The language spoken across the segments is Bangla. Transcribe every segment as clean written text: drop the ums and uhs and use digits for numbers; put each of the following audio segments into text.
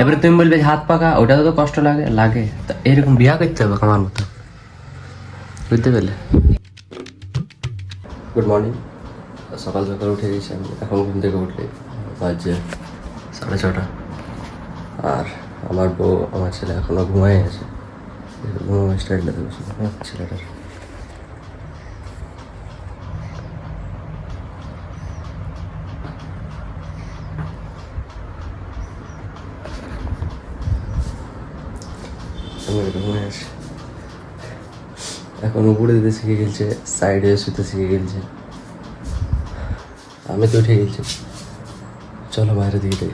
এবারে তুমি বলবে হাত পাকা, ওটাতে তো কষ্ট লাগে লাগে, তো এরকম বিয়া করতে হবে আমার মতো, বুঝতে পারলে? Good morning. সকাল সকাল উঠে গেছি আমি, এখন ঘুম থেকে উঠলে বাজে 6:30। আর আমার বউ আমার ছেলে এখনও ঘুমাই আছে, ঘুমানো স্টাইলটা দেখেছি ছেলেটার। ঘুমাই আছে এখন, উপরে দিতে শিখে গেছে, সাইডে শুতে শিখে গেছে। আমি তো উঠে গেছি, চলো বাইরের দিকে যাই।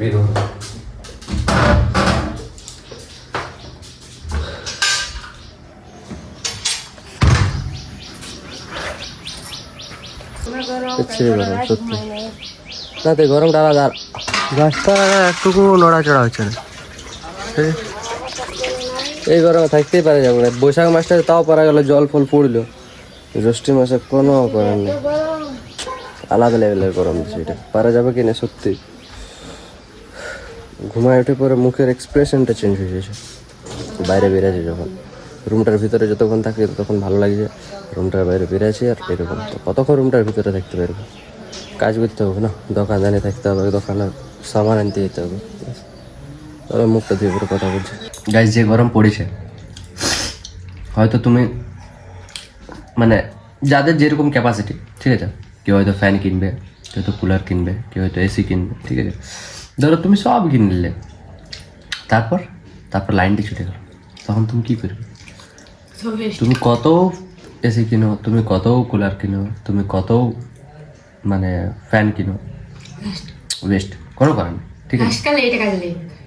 বের হবো। সত্যি তাতে গরমটা আলাদা, গাছটা একটুকু নড়াচড়া হচ্ছে না। এই গরমে থাকতেই পারে যাবো না। বৈশাখ মাসটা তাও পারা গেল, জল ফল পড়লো। জ্যৈষ্ঠী মাসে কোনো করার নেই, আলাদা লেভেলের গরম সেটা পারা যাবে কিনা সত্যি। ঘুমায় উঠে পরে মুখের এক্সপ্রেশনটা চেঞ্জ হয়ে গেছে বাইরে বেরিয়েছে যখন। রুমটার ভিতরে যতক্ষণ থাকি ততক্ষণ ভালো লাগছে, রুমটার বাইরে বেরিয়েছি আর এরকম। তো কতক্ষণ রুমটার ভিতরে থাকতে পারবো? কাজ করতে হবে না, দোকানে থাকতে হবে, দোকানে সামান আনতে যেতে হবে। তবে মুখটা দিয়ে পরে কথা বলছে। গাইজ, যে গরম পড়েছে, হয়তো তুমি মানে যাদের যেরকম ক্যাপাসিটি, ঠিক আছে, কেউ হয়তো ফ্যান কিনবে, কেউ হয়তো কুলার কিনবে, কেউ হয়তো এসি কিনবে, ঠিক আছে। ধরো তুমি সব কিনে নিলে, তারপর লাইনটি ছুটে গেল, তখন তুমি কী করবে? তুমি কত এসি কিনো, তুমি কত কুলার কিনো, তুমি কত মানে ফ্যান কিনো, ওয়েস্ট কোনো কারণ নেই, ঠিক আছে।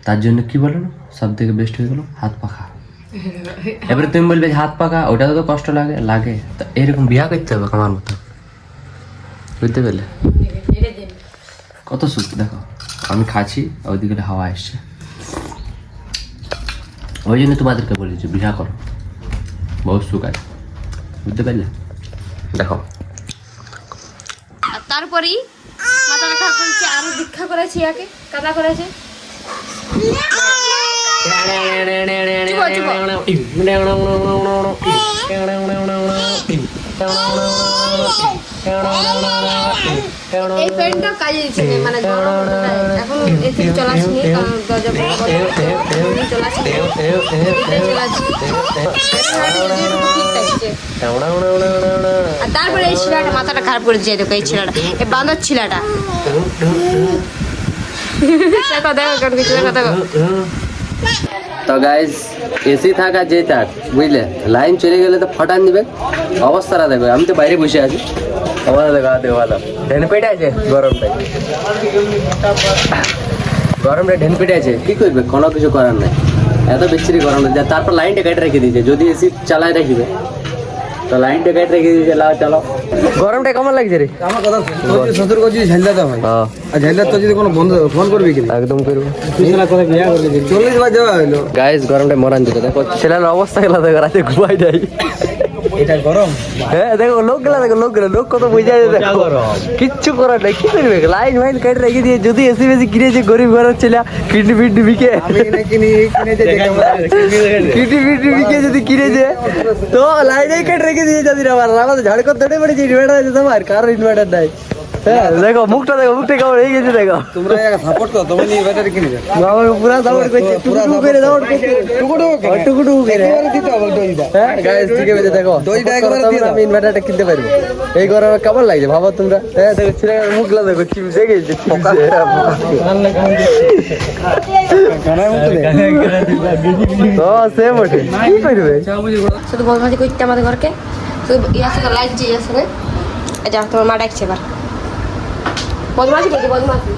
তার জন্য কি বলো না, সব থেকে বেস্ট হয়ে গেল হাত পাখা। এবারে তুমি বলবে হাত পাকা, ওটাতে তো কষ্ট লাগে লাগে, তো এরকম বিয়া করতে হবে আমার মতো, বুঝতে পারলে? কত সুখ দেখো, আমি খাচ্ছি, ওইদিকে হাওয়া আসছে। ওই জন্য তোমাদেরকে বলেছি বিয়া করো, বহুত সুখ আছে, বুঝতে পারলে? দেখো, তারপরেই মাথা রাখা করেছে, আরো দীক্ষা করেছে, ইয়াকে কাদা করেছে। এই ফ্যানটা কাজে দিচ্ছে না, মানে এখন এসি চলাচ্ছি, কারণ দরজা চলাচ্ছি, আর তারপরে এই ছেলেটা মাথাটা খারাপ করে দিয়ে দেখো, এই ছেলেটা, এই বাঁদর ছেলেটা। দেখো দেখো কেন কিছু দেখো দেখো। তো গাইজ, এসি থাক আর যে থাক, বুঝলে, লাইন চলে গেলে তো ফটান দিবে অবস্থাটা। দেখো, আমি তো বাইরে বসে আছি, অবস্থা দেখো, দেখো ভালো ঢেন পেটে আছে গরমটা ঢেন পেটে আছে, কি করবে? কোনো কিছু করার নাই, এত বিচ্ছিরি গরম। তারপর লাইনটা কেটে রেখে দিয়েছে, যদি এসি চালায় রাখিবে তো লাইনটা কেটে রেখে দিয়েছে। লাও চালাও। গরমটা কেমন লাগছে রে? আমার কথা শ্বশুর করছি ঝালদাতে ভাই, আর ঝালদার তো যদি কোনো বন্ধু ফোন করবি কি? একদম করবো। 40 বার যাওয়া হইলো। গাইজ, গরমটা মরান যেতে দেখো, ছেলের অবস্থা গেল, দেখো রাতে ঘুমাই যায়। এটা গরম। হ্যাঁ দেখো, লোকগুলা দেখো, লোক কত বুঝাই দেখো, কিচ্ছু করার নাই, কি করবে? লাইন ফাইন কেটে রেখে দিয়ে, যদি এসি বেশি কিনেছে গরিব ঘরের ছেলে, কিডনি ফিডনি বিকে, যদি কিনেছে তো লাইনে কেটে রেখে দিয়ে যাবি। আমাদের ঝাড়খণ্ড ধরে পড়েছে, ইনভার্টার আছে তোমার, কারো ইনভার্টার নাই। হ্যাঁ দেখো, মুখটা কেমন হয়ে গেছে দেখো। তোমরা সাপোর্ট করো, তোমরা নিয়ে ব্যাটারি কিনে যাও। বাবা পুরা সাপোর্ট করছে, টুকুটুকু করে সাপোর্ট করছে, টুকুটুকু করে। দিতে হবে দইটা। হ্যাঁ গাইস, ঠিক আছে দেখো, দইটা একবার দিয়ে দাও। আমি ইনভার্টারটা কিনতে পারবো। এই গরমে কেমন লাগছে ভাবো তোমরা। হ্যাঁ দেখো, ছেলের মুখগুলো দেখো, চিমসে গেছে, তো সেম ওঠে, কি করবে? শুধু বদমাশি করতে আমাদের ঘরকে, শুধু ইয়ার সাথে লাগছে, ইয়ার সাথে। আচ্ছা, তোমার মা ডাকছে এবার। বদমাশি করছে, বদমাশি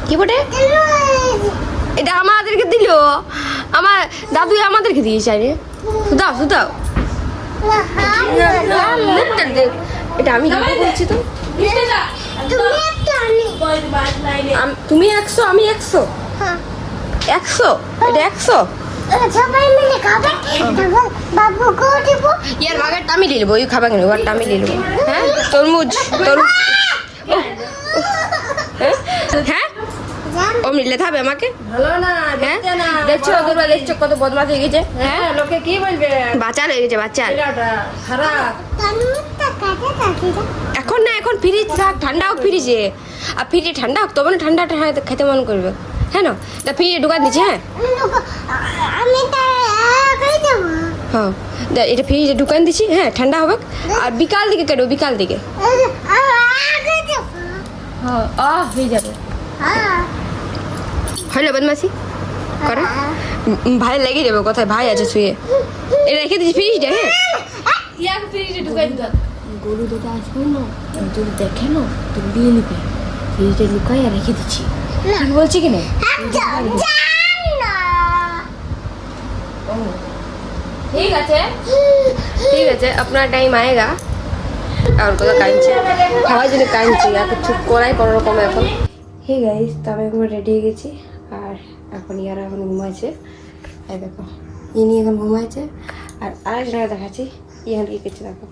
কি বটে? এটা আমাদেরকে দিল, আমার দাদু আমাদেরকে দিয়েছে। আরে শুধাও শুধাও, এটা আমি বলছি তো। তুমি 100, আমি 100, 100, এটা 100। সবাই মিলে খাবে তখন বাবুকেও দিব ইয়ার বাগার টামি নিয়ে নেবো, ওই খাবা কেন, ওর টামি নিয়ে নেবো। হ্যাঁ তরমুজ হ্যাঁ হ্যাঁ ও মিললে থাকবে আমাকে ভালো না হ্যাঁ দেখতে না দেখছো দুর্বা দেখছো কত বদমাশ হয়ে গেছে। হ্যাঁ লোকে কি বলবে বাচ্চা হয়ে গেছে বাচ্চা। ছেলেটা খারাপ তনুটা কাটে কাটে এখন না, এখন ফ্রিজ থাক, ঠান্ডা হোক ফ্রিজে, আর ফ্রিজে ঠান্ডা হোক তবে না ঠান্ডাটা খেতে মন করবে। হ্যাঁ না, তা ফ্রিজে ঢুকান দিচ্ছে। হ্যাঁ আমি তার আগে যাব হ্যাঁ এটা ফ্রিজে ঢুকান দিচ্ছি, হ্যাঁ ঠান্ডা হবে। আর বিকাল দিকে কেটে, বিকাল দিকে আগে যাব হ্যাঁ হয়ে যাবে। হইলো বদমাসি করে, ভাই লেগে যাবে কোথায়, ভাই আছে শুয়ে। এটা রেখে দিচ্ছি ফ্রিজটা। হ্যাঁ ইয়াক ফ্রিজে ঢুকাই দিত গরু দাদা আসবে না, যদি দেখে না তুমি নিয়ে নিবে, ফ্রিজে লুকাই আর রেখে দিচ্ছি। ঠিক বলছি কি না? ঠিক আছে ঠিক আছে, আপনার টাইম আएगा। আর কোথাও কাঁদছে, খাওয়ার জন্য কাঁদছে, আর কিছু করাই কোনো রকম এখন। হে গাইস, তো আমি এখন রেডি হয়ে গেছি, আর এখন ইয়ারা এখন ঘুমাইছে। এই দেখো ইনি এখন ঘুমাইছে, আর আরেকজনকে দেখাচ্ছি এখন কি করছে দেখো।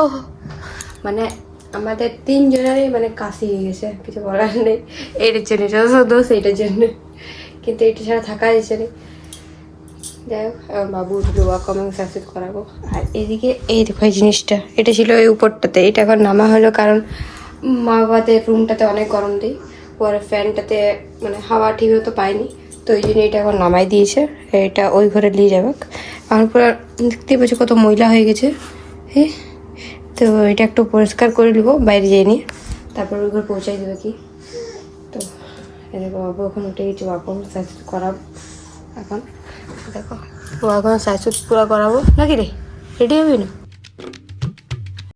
ও মানে আমাদের তিনজনেরই মানে কাশি হয়ে গেছে, কিছু বলার নেই। এইটার জন্য দোষ, এইটার জন্য, কিন্তু এটা ছাড়া থাকা যাচ্ছে না। যাই হোক, এখন বাবু উঠলো, কমিং সাকসেস করাবো। আর এদিকে এই দেখো এই জিনিসটা, এটা ছিল এই উপরটাতে, এটা এখন নামা হলো কারণ মা বাবাদের রুমটাতে অনেক গরম দিই, পরে ফ্যানটাতে মানে হাওয়া ঠিক মতো পাইনি, তো ওই জন্য এটা এখন নামাই দিয়েছে। এটা ওই ঘরে নিয়ে যাবে। আর পুরো দেখতে পাচ্ছি কত ময়লা হয়ে গেছে। হ্যাঁ, তো এটা একটু পরিষ্কার করে নেবো বাইরে যেয়ে নিয়ে, তারপর ওই ঘর পৌঁছাই দেবে কি। তো এই দেখো বাবু এখন উঠে গেছে, বাবু সাকসেস করাবো এখন। দেখো ও এখন সাইজ পুরো করাবো নাকি রে, রেডি হবি না?